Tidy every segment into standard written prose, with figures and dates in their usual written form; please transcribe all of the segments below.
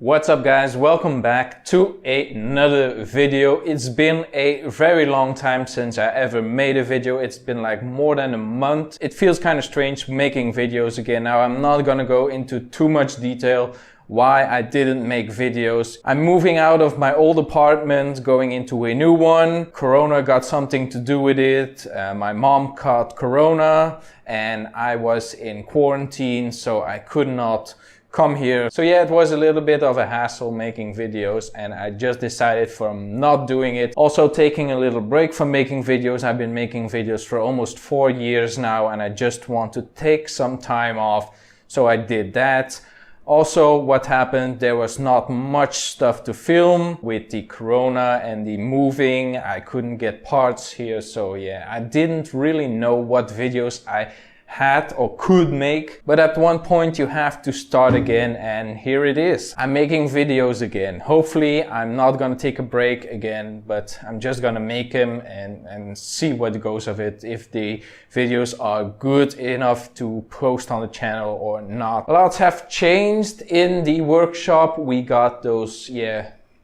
What's up guys, welcome back to another video. It's been a very long time since I ever made a video. It's been like more than a month. It feels kind of strange making videos again. Now I'm not gonna go into too much detail why I didn't make videos. I'm moving out of my old apartment, going into a new one. Corona got something to do with it. My mom caught Corona and I was in quarantine, so I could not come here. So yeah, it was a little bit of a hassle making videos and I just decided from not doing it. Also taking a little break from making videos. I've been making videos for almost 4 years now and I just want to take some time off. So I did that. Also, what happened, there was not much stuff to film with the Corona and the moving. I couldn't get parts here. So yeah, I didn't really know what videos I had or could make, but at one point you have to start again, and here it is. I'm making videos again. Hopefully I'm not gonna take a break again, but I'm just gonna make them and see what goes of it, if the videos are good enough to post on the channel or not. Lots have changed in the workshop. We got those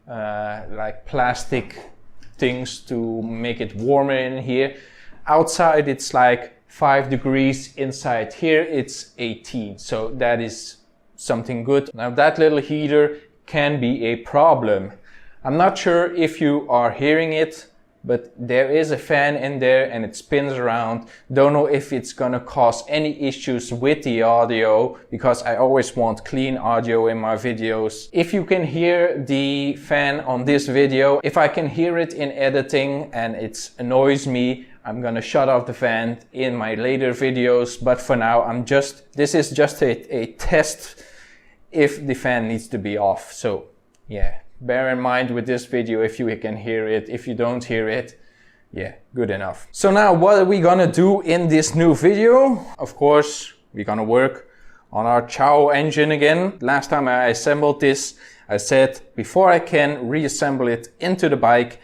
like plastic things to make it warmer in here. Outside it's like 5 degrees, inside here it's 18, so that is something good. Now that little heater can be a problem. I'm not sure if you are hearing it, but there is a fan in there and it spins around. Don't know if it's gonna cause any issues with the audio, because I always want clean audio in my videos. If you can hear the fan on this video, if I can hear it in editing and it annoys me, I'm gonna shut off the fan in my later videos, but for now this is just a test if the fan needs to be off. So yeah, bear in mind with this video if you can hear it. If you don't hear it, yeah, good enough. So now what are we gonna do in this new video? Of course, we're gonna work on our Ciao engine again. Last time I assembled this, I said before I can reassemble it into the bike,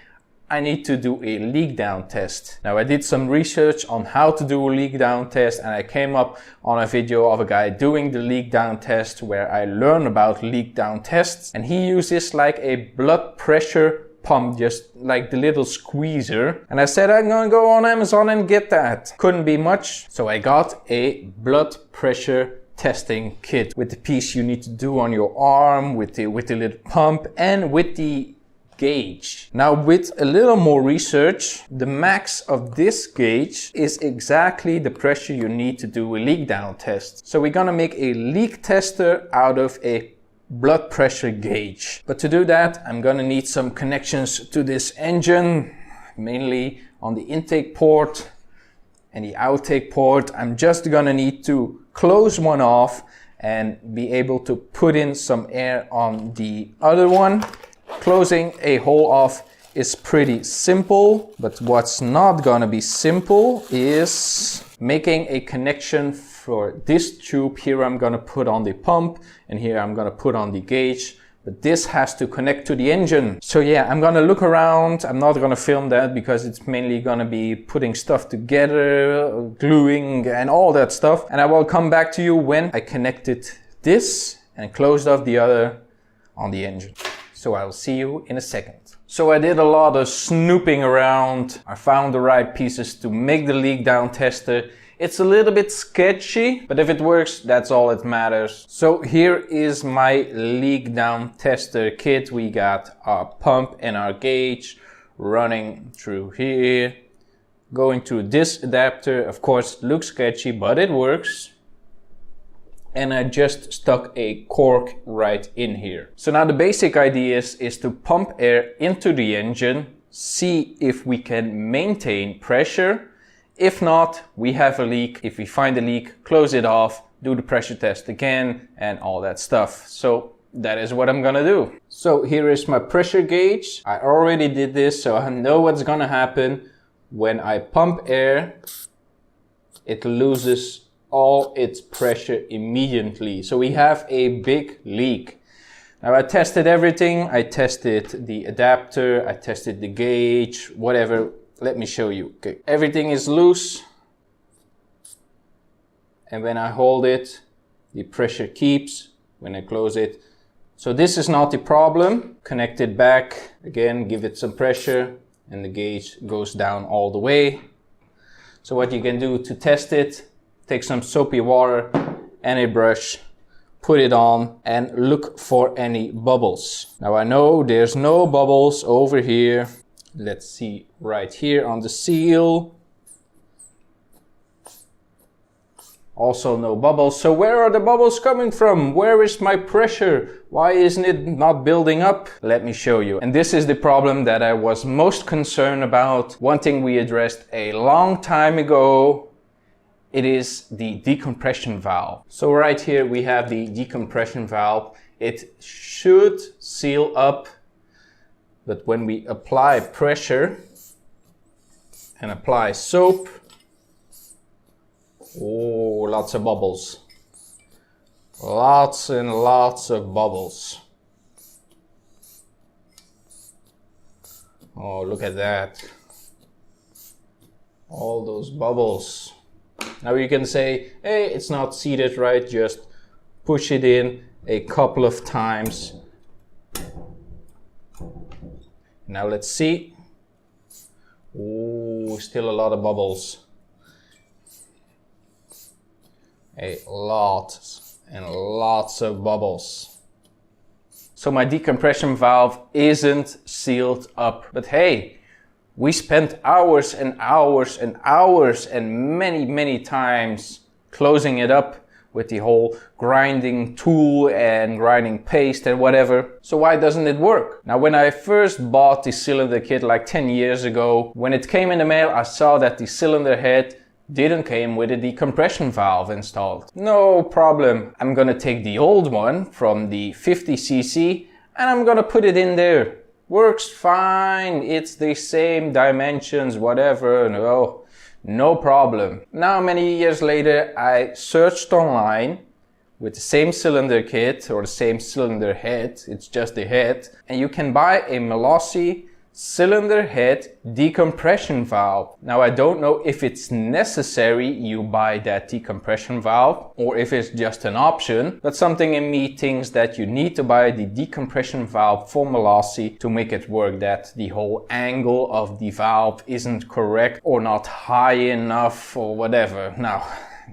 I need to do a leak down test. Now I did some research on how to do a leak down test and I came up on a video of a guy doing the leak down test where I learned about leak down tests, and he uses like a blood pressure pump, just like the little squeezer. And I said I'm gonna go on Amazon and get that. Couldn't be much, so I got a blood pressure testing kit with the piece you need to do on your arm, with the little pump and with the gauge. Now with a little more research, the max of this gauge is exactly the pressure you need to do a leak down test. So we're gonna make a leak tester out of a blood pressure gauge. But to do that, I'm gonna need some connections to this engine, mainly on the intake port and the outtake port. I'm just gonna need to close one off and be able to put in some air on the other one. Closing a hole off is pretty simple, but what's not gonna be simple is making a connection for this tube. Here I'm gonna put on the pump and here I'm gonna put on the gauge, but this has to connect to the engine. So yeah, I'm gonna look around. I'm not gonna film that because it's mainly gonna be putting stuff together, gluing and all that stuff. And I will come back to you when I connected this and closed off the other on the engine. So I'll see you in a second. So I did a lot of snooping around. I found the right pieces to make the leak down tester. It's a little bit sketchy, but if it works, that's all that matters. So here is my leak down tester kit. We got our pump and our gauge running through here, going through this adapter. Of course, looks sketchy, but it works. And I just stuck a cork right in here. So now the basic idea is to pump air into the engine, see if we can maintain pressure. If not, we have a leak. If we find a leak, close it off, do the pressure test again and all that stuff. So that is what I'm gonna do. So here is my pressure gauge. I already did this, so I know what's gonna happen. When I pump air, it loses all its pressure immediately. So we have a big leak. Now I tested everything. I tested the adapter, I tested the gauge, whatever. Let me show you. Okay, everything is loose. And when I hold it, the pressure keeps. When I close it, So this is not the problem. Connect it back, again, give it some pressure, and the gauge goes down all the way. So what you can do to test it, take some soapy water and a brush, put it on and look for any bubbles. Now I know there's no bubbles over here. Let's see right here on the seal. Also no bubbles. So where are the bubbles coming from? Where is my pressure? Why isn't it not building up? Let me show you. And this is the problem that I was most concerned about. One thing we addressed a long time ago. It is the decompression valve. So right here we have the decompression valve. It should seal up, but when we apply pressure and apply soap, oh, lots of bubbles. Lots and lots of bubbles. Oh, look at that. All those bubbles. Now you can say, hey, it's not seated right, just push it in a couple of times. Now let's see. Oh, still a lot of bubbles. A lot and lots of bubbles. So my decompression valve isn't sealed up, but hey, we spent hours and hours and hours and many times closing it up with the whole grinding tool and grinding paste and whatever. So why doesn't it work? Now when I first bought the cylinder kit like 10 years ago, when it came in the mail, I saw that the cylinder head didn't come with a decompression valve installed. No problem. I'm gonna take the old one from the 50cc and I'm gonna put it in there. Works fine, it's the same dimensions, whatever, no problem. Now many years later I searched online with the same cylinder kit or the same cylinder head, it's just the head, and you can buy a Malossi cylinder head decompression valve. Now I don't know if it's necessary you buy that decompression valve or if it's just an option, but something in me thinks that you need to buy the decompression valve for Malossi to make it work, that the whole angle of the valve isn't correct or not high enough or whatever. Now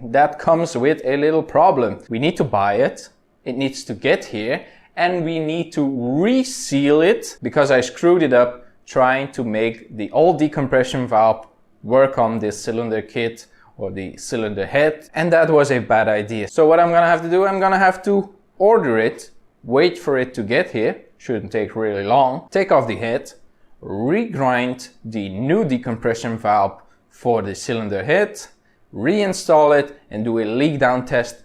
that comes with a little problem. We need to buy it, it needs to get here, and we need to reseal it because I screwed it up trying to make the old decompression valve work on this cylinder kit or the cylinder head, and that was a bad idea. So what I'm gonna have to do, I'm gonna have to order it, wait for it to get here, shouldn't take really long, take off the head, regrind the new decompression valve for the cylinder head, reinstall it and do a leak down test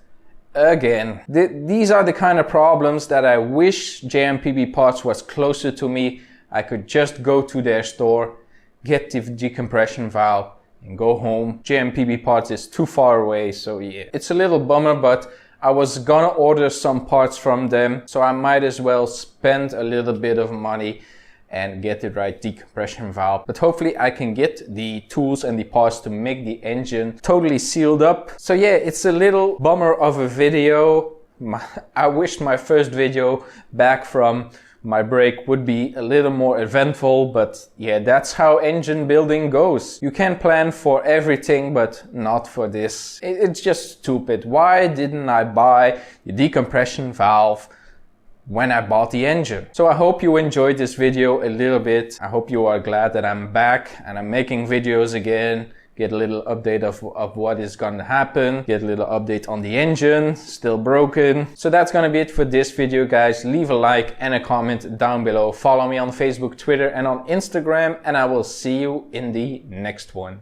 again. These are the kind of problems that I wish JMPB Parts was closer to me. I could just go to their store, get the decompression valve and go home. JMPB Parts is too far away, so yeah. It's a little bummer, but I was gonna order some parts from them, so I might as well spend a little bit of money and get the right decompression valve. But hopefully I can get the tools and the parts to make the engine totally sealed up. So yeah, it's a little bummer of a video. I wish my first video back from my break would be a little more eventful, but yeah, that's how engine building goes. You can plan for everything, but not for this. It's just stupid. Why didn't I buy the decompression valve when I bought the engine? So I hope you enjoyed this video a little bit. I hope you are glad that I'm back and I'm making videos again. Get a little update of what is gonna happen. Get a little update on the engine, still broken. So that's gonna be it for this video, guys. Leave a like and a comment down below. Follow me on Facebook, Twitter, and on Instagram, and I will see you in the next one.